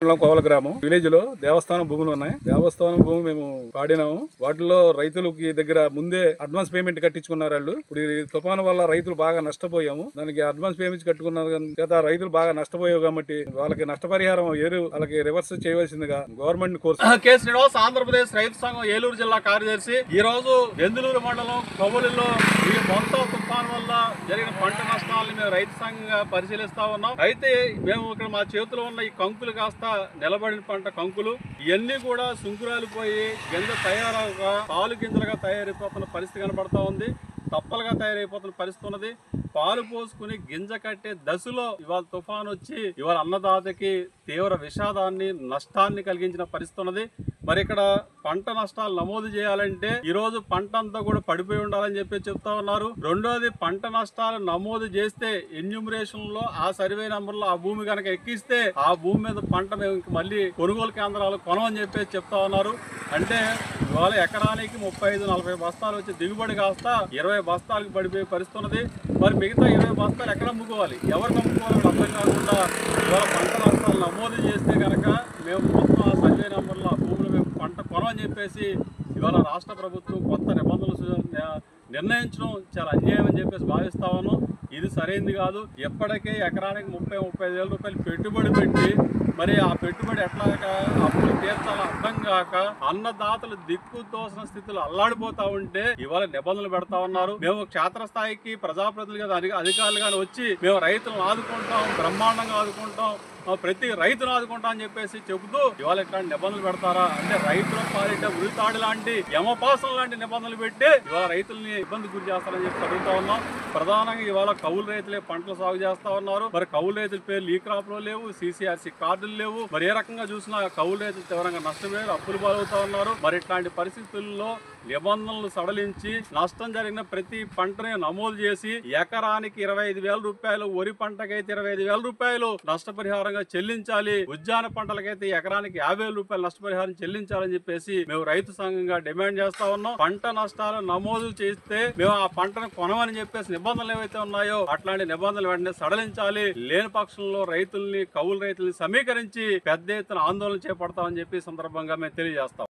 కోవల గ్రామం విలేజ్ లో దేవస్థానం భూములు ఉన్నాయి. దేవస్థానం భూమి మేము పాడినాము. వాటిలో రైతులకి దగ్గర ముందే అడ్వాన్స్ పేమెంట్ కట్టించుకున్నారు వాళ్ళు. ఇప్పుడు ఈ తుఫాను వల్ల రైతులు బాగా నష్టపోయాము. దానికి అడ్వాన్స్ పేమెంట్ కట్టుకున్నారు కదా, రైతులు బాగా నష్టపోయావు కాబట్టి వాళ్ళకి నష్టపరిహారం వాళ్ళకి రివర్స్ చేయవలసిందిగా government course. K Srinivas, Andhra Pradesh రైతు సంఘం ఏలూరు జిల్లా కార్యదర్శి. ఈ రోజు బెందులూరు మండలం కొవ్వలిలో ఈ మొత్తం తుఫాను వల్ల జరిగిన పంట నష్టాలను మేము రైతు సంఘంగా పరిశీలిస్తా ఉన్నాం. అయితే మేము ఇక్కడ మా చేతిలో ఉన్న ఈ కంకులు కాస్త నిలబడిన పంట కంకులు ఇవన్నీ కూడా సుంకురాలిపోయి గింజ తయారవగా పాలు గింజలుగా తయారైపోతున్న పరిస్థితి కనబడతా ఉంది. తప్పలుగా తయారైపోతున్న పరిస్థితి ఉన్నది. పాలు పోసుకుని గింజ కట్టే దశలో ఇవాళ తుఫాన్ వచ్చి ఇవాళ అన్నదాతకి తీవ్ర విషాదాన్ని నష్టాన్ని కలిగించిన పరిస్థితి ఉన్నది. మరి ఇక్కడ పంట నష్టాలు నమోదు చేయాలంటే ఈ రోజు పంట అంతా కూడా పడిపోయి ఉండాలని చెప్పి చెప్తా ఉన్నారు. రెండోది, పంట నష్టాలు నమోదు చేస్తే ఎన్యూమరేషన్ లో ఆ సర్వే నంబర్ లో ఆ భూమి కనుక ఎక్కిస్తే ఆ భూమి మీద పంట మేము మళ్ళీ కొనుగోలు కేంద్రాలు కొనమని చెప్పి చెప్తా ఉన్నారు. అంటే ఇవాళ ఎకరానికి 35-40 బస్తాలు వచ్చి దిగుబడి కాస్త 20 బస్తాలకు పడిపోయే పరిస్థితి ఉన్నది. మరి మిగతా 20 బస్తాలు ఎక్కడ అమ్ముకోవాలి, ఎవరికి అమ్ముకోవాలని అర్థం కాకుండా ఇవాళ పంట నష్టాలు నమోదు చేస్తే కనుక మేము మొత్తం ఆ సర్వే నంబర్లో ఆ భూములు మేము పంట కొనమని చెప్పేసి ఇవాళ రాష్ట్ర ప్రభుత్వం కొత్త నిబంధనలు నిర్ణయించడం చాలా అన్యాయం అని చెప్పేసి భావిస్తా ఉన్నాం. ఇది సరైనది కాదు. ఎప్పటికే ఎకరానికి 30-35 వేల రూపాయలు పెట్టుబడి పెట్టి మరి ఆ పెట్టుబడి ఎట్లాగా అప్పులు తీర్చాలో అర్థం కాక అన్నదాతలు దిక్కు తోసిన స్థితిలో అల్లాడిపోతా ఉంటే ఇవాళ నిబంధనలు పెడతా ఉన్నారు. మేము క్షేత్రస్థాయికి ప్రజాప్రతినిధులుగా అధికారులుగా వచ్చి మేము రైతులను ఆదుకుంటాం, బ్రహ్మాండంగా ఆదుకుంటాం, ప్రతి రైతును ఆదుకుంటా అని చెప్పేసి చెబుతూ ఇవాళ ఇట్లాంటి నిబంధనలు పెడతారా అంటే రైతుల పాలిట ఉరితాడు లాంటి యమపాసం లాంటి నిబంధనలు పెట్టి ఇవాళ రైతుల్ని ఇబ్బంది గురి చేస్తారని చెప్పి అడుగుతా ఉన్నాం. ప్రధానంగా ఇవాళ కౌలు రైతులే పంటలు సాగు చేస్తా ఉన్నారు. మరి కౌలు రైతుల పేర్లు ఈ క్రాప్ లో లేవు, CCRC కార్డులు లేవు. మరి ఏ రకంగా చూసినా కౌలు రైతులు తీవ్రంగా నష్టపోయారు, అప్పులు పాలవుతా ఉన్నారు. మరి ఇట్లాంటి పరిస్థితుల్లో నిబంధనలు సడలించి నష్టం జరిగిన ప్రతి పంటని నమోదు చేసి ఎకరానికి 25,000 రూపాయలు, వరి పంటకైతే 25,000 రూపాయలు నష్టపరిహారంగా చెల్లించాలి, ఉద్యాన పంటలకైతే ఎకరానికి 50,000 రూపాయలు నష్టపరిహారం చెల్లించాలని చెప్పేసి మేము రైతు సంఘంగా డిమాండ్ చేస్తా ఉన్నాం. పంట నష్టాలు నమోదు చేస్తే మేము ఆ పంటను కొనమని చెప్పేసి నిబంధనలు ఏవైతే ఉన్నాయో అట్లాంటి నిబంధనలు వెంటనే సడలించాలి. లేని పక్షంలో రైతుల్ని, కౌలు రైతుల్ని సమీకరించి పెద్ద ఎత్తున ఆందోళన చేపడతామని చెప్పి సందర్భంగా మేము తెలియజేస్తాం.